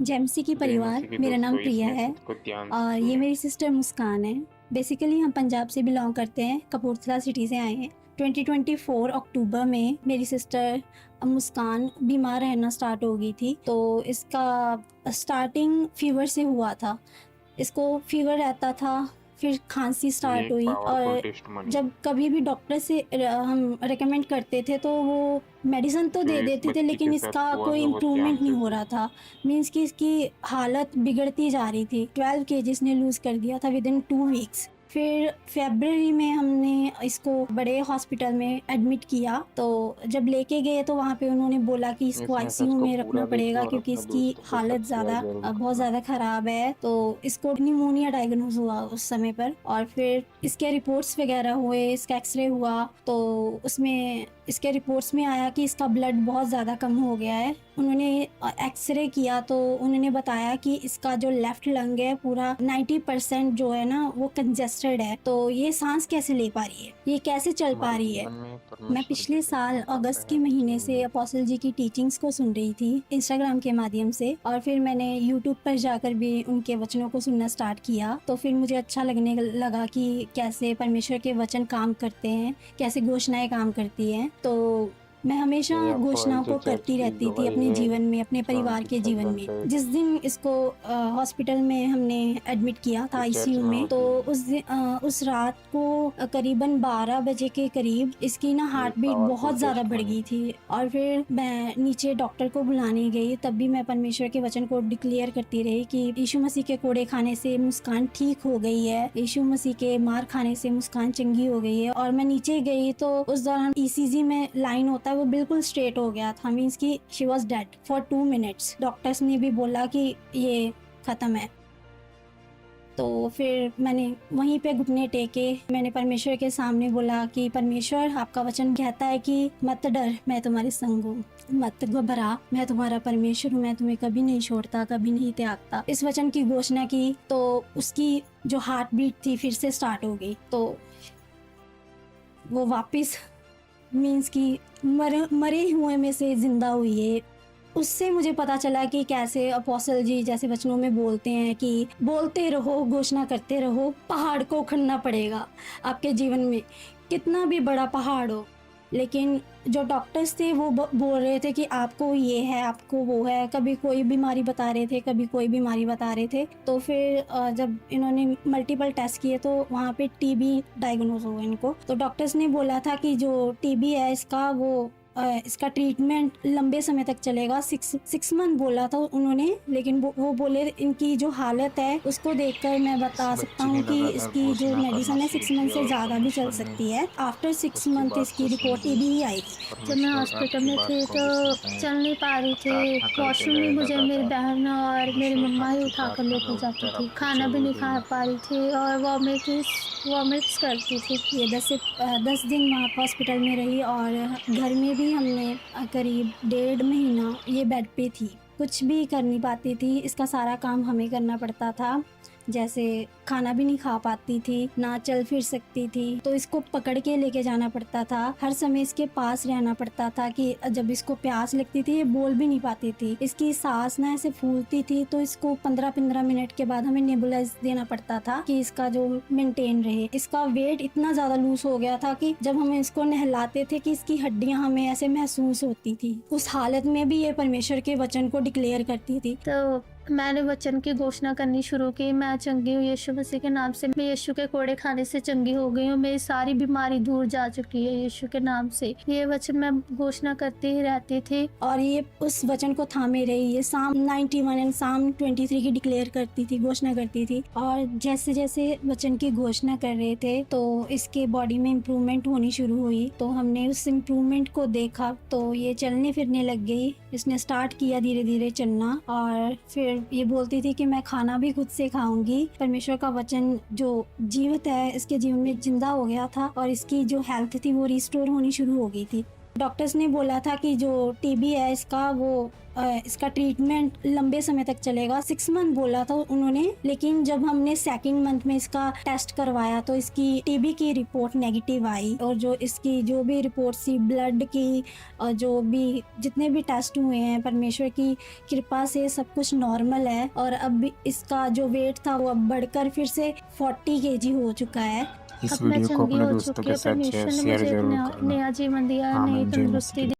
JMC की परिवार, JMC के मेरा नाम दोस्तों इस प्रिया है मैसेज को ध्यान से और ये सुने। मेरी सिस्टर मुस्कान है। बेसिकली हम पंजाब से बिलोंग करते हैं, कपूरथला सिटी से आए हैं। 2024 अक्टूबर में मेरी सिस्टर मुस्कान बीमार रहना स्टार्ट हो गई थी। तो इसका स्टार्टिंग फीवर से हुआ था। इसको फीवर रहता था, फिर खांसी ये स्टार्ट एक हुई पावरफुल और टेस्टमनी जब है। कभी भी डॉक्टर से हम रेकमेंड करते थे तो वो मेडिसिन तो जो दे इस देते थे, बच्ची के लेकिन साथ इसका हुआ कोई है वो ध्यान इम्प्रूवमेंट नहीं से हो रहा सुने। था। मीन्स कि इसकी हालत बिगड़ती जा रही थी। 12 केजीज ने लूज़ कर दिया था विद इन 2 वीक्स। फिर फेब्रवरी में हमने इसको बड़े हॉस्पिटल में एडमिट किया। तो जब लेके गए तो वहाँ पे उन्होंने बोला कि इसको इस मैसेज आईसीयू को में रखना पूरा देखें पड़ेगा और क्योंकि अपने इसकी दोस्तों के हालत साथ शेयर ज़्यादा जरूर बहुत करना। ज़्यादा ख़राब है। तो इसको निमोनिया डायग्नोज हुआ उस समय पर। और फिर इसके रिपोर्ट्स वगैरह हुए, इसका एक्सरे हुआ तो उसमें इसके रिपोर्ट्स में आया कि इसका ब्लड बहुत ज़्यादा कम हो गया है। उन्होंने एक्सरे किया तो उन्होंने बताया कि इसका जो लेफ्ट लंग है पूरा 90% जो है ना वो कंजेस्टेड है। तो ये सांस कैसे ले पा रही है, ये कैसे चल पा हमारे रही है। जीवन में मैं परमेश्वर भी पिछले कई साल काम करते अगस्त के हैं महीने से जिनमें अपोस्टल जी की टीचिंग्स को सुन रही थी इंस्टाग्राम के माध्यम से, और फिर मैंने यूट्यूब पर जाकर भी उनके वचनों को सुनना स्टार्ट किया। तो फिर मुझे अच्छा लगने लगा कि कैसे परमेश्वर के वचन काम करते हैं, कैसे घोषणाएं काम करती हैं। तो मैं हमेशा ये आपको घोषणाओं एलसी को चर्च करती की रहती थी गवाही अपने है। जीवन में, अपने जॉन परिवार की के जीवन में। 7:8। जिस दिन इसको हॉस्पिटल में हमने एडमिट किया था इस चर्च आईसीयू में में, तो होती है। उस रात को करीबन 12 बजे के करीब इसकी ना ये हार्ट एक बीट पावरफुल बहुत ज़्यादा बढ़ टेस्टमनी गई है। थी। और फिर मैं नीचे डॉक्टर को बुलाने गई, तब भी मैं परमेश्वर के वचन को डिक्लेयर करती रही कि यीशु मसीह के कोड़े खाने से मुस्कान ठीक हो गई है, यीशु मसीह के मार खाने से मुस्कान चंगी हो गई है। और मैं नीचे गई तो उस दौरान ईसीजी में लाइन होता है वो बिल्कुल स्ट्रेट हो गया था। मीन्स कि she was dead for 2 minutes. Doctors ने भी बोला कि ये खत्म है। तो फिर मैंने वहीं पे घुटने टेके, मैंने परमेश्वर के सामने बोला कि परमेश्वर, आपका वचन कहता है कि मत डर, मैं तुम्हारे संग हूँ, मत घबरा, मैं तुम्हारा परमेश्वर हूँ, मैं तुम्हें कभी नहीं छोड़ता, कभी नहीं त्यागता। इस वचन की घोषणा की तो उसकी जो हार्ट बीट थी फिर से स्टार्ट हो गई। तो वो वापस मीन्स कि मरे हुए में से जिंदा हुई है। उससे मुझे पता चला कि कैसे अपोस्टल जी जैसे वचनों में बोलते हैं कि बोलते रहो, घोषणा करते रहो, पहाड़ को उखड़ना पड़ेगा आपके जीवन में, कितना भी बड़ा पहाड़ हो। लेकिन जो डॉक्टर्स थे वो बोल रहे थे कि आपको ये है, आपको वो है, कभी कोई बीमारी बता रहे थे, कभी कोई बीमारी बता रहे थे। तो फिर जब इन्होंने मल्टीपल टेस्ट किए तो वहाँ पे टीबी डायग्नोज हुआ इनको। तो डॉक्टर्स ने बोला था कि जो टीबी है इसका ट्रीटमेंट लंबे समय तक चलेगा, 6 मंथ बोला था उन्होंने। लेकिन वो बोले इनकी जो हालत है उसको देखकर मैं इस बता सकता बच्ची हूँ ने कि लगातार इसकी जो घोषणा करना मेडिसिन है शुरू 6 मंथ किया से और ज़्यादा भी चल परमेश्वर ने सकती है। आफ्टर सिक्स उसकी मंथ बात इसकी को सुन रिपोर्ट लिया। टीबी ही आएगी। जब मैं परमेश्वर हॉस्पिटल आपकी में बात थी को तो भी सुनता है। चल नहीं पा रही आप थी। प्रार्थना करते वॉशरूम भी रहे मुझे मेरी लगातार। बहन और मेरी परमेश्वर मम्मा ही आपकी उठा कर प्रार्थना का लेके जाती उत्तर थी। आपको खाना भी जरूर नहीं खा देगा। पा रही थी और वॉमिट्स करती थी। ये 10 दिन वहाँ हॉस्पिटल में रही और घर में भी हमने करीब 1.5 महीना ये बेड पे थी, कुछ भी कर नहीं पाती थी। इसका सारा काम हमें करना पड़ता था, जैसे खाना भी नहीं खा पाती थी, ना चल फिर सकती थी। तो इसको पकड़ के लेके जाना पड़ता था, हर समय इसके पास रहना पड़ता था कि जब इसको प्यास लगती थी ये बोल भी नहीं पाती थी, इसकी सांस ना ऐसे फूलती थी। तो इसको 15-15 मिनट के बाद हमें नेबुलाइज देना पड़ता था कि इसका जो मेंटेन रहे। इसका वेट इतना ज्यादा लूज हो गया था कि जब हम इसको नहलाते थे कि इसकी हड्डियां हमें ऐसे महसूस होती थी। उस हालत में भी ये परमेश्वर के वचन को डिक्लेयर करती थी। तो मैंने वचन की घोषणा करनी शुरू की, मैं चंगी हूँ यीशु मसीह के नाम से। मैं यीशु के कोड़े खाने से चंगी हो गई हूँ। मेरी सारी बीमारी दूर जा चुकी है यीशु के नाम से। ये वचन मैं घोषणा करती ही रहती थी और ये उस वचन को थामे रही। ये साम 91 एंड साम 23 की डिक्लेयर करती थी, घोषणा करती थी। और जैसे जैसे वचन की घोषणा कर रहे थे तो इसके बॉडी में इम्प्रूवमेंट होनी शुरू हुई। तो हमने उस इम्प्रूवमेंट को देखा तो ये चलने फिरने लग गई। इसने स्टार्ट किया धीरे धीरे चलना और फिर ये बोलती थी कि मैं खाना भी खुद से खाऊंगी। परमेश्वर का वचन जो जीवित है इसके जीवन में जिंदा हो गया था और इसकी जो हेल्थ थी वो रिस्टोर होनी शुरू हो गई थी। डॉक्टर्स ने बोला था कि जो टीबी है इसका इसका ट्रीटमेंट लंबे समय तक चलेगा, 6 मंथ बोला था उन्होंने। लेकिन जब हमने सेकंड मंथ में इसका टेस्ट करवाया तो इसकी टीबी की रिपोर्ट नेगेटिव आई, और जो इसकी जो भी रिपोर्ट थी ब्लड की और जो भी जितने भी टेस्ट हुए हैं, परमेश्वर की कृपा से सब कुछ नॉर्मल है। और अब इसका जो वेट था वो अब बढ़कर फिर से 40 केजी हो चुका है। इस अब मैं वीडियो को चंगी अपने हो दोस्तों चुकी के है। साथ परमेश्वर ने शेयर मुझे एक जरूर नया करना। नया जीवन दिया, नई आमीन। जय तंदुरुस्ती मसीह। दी।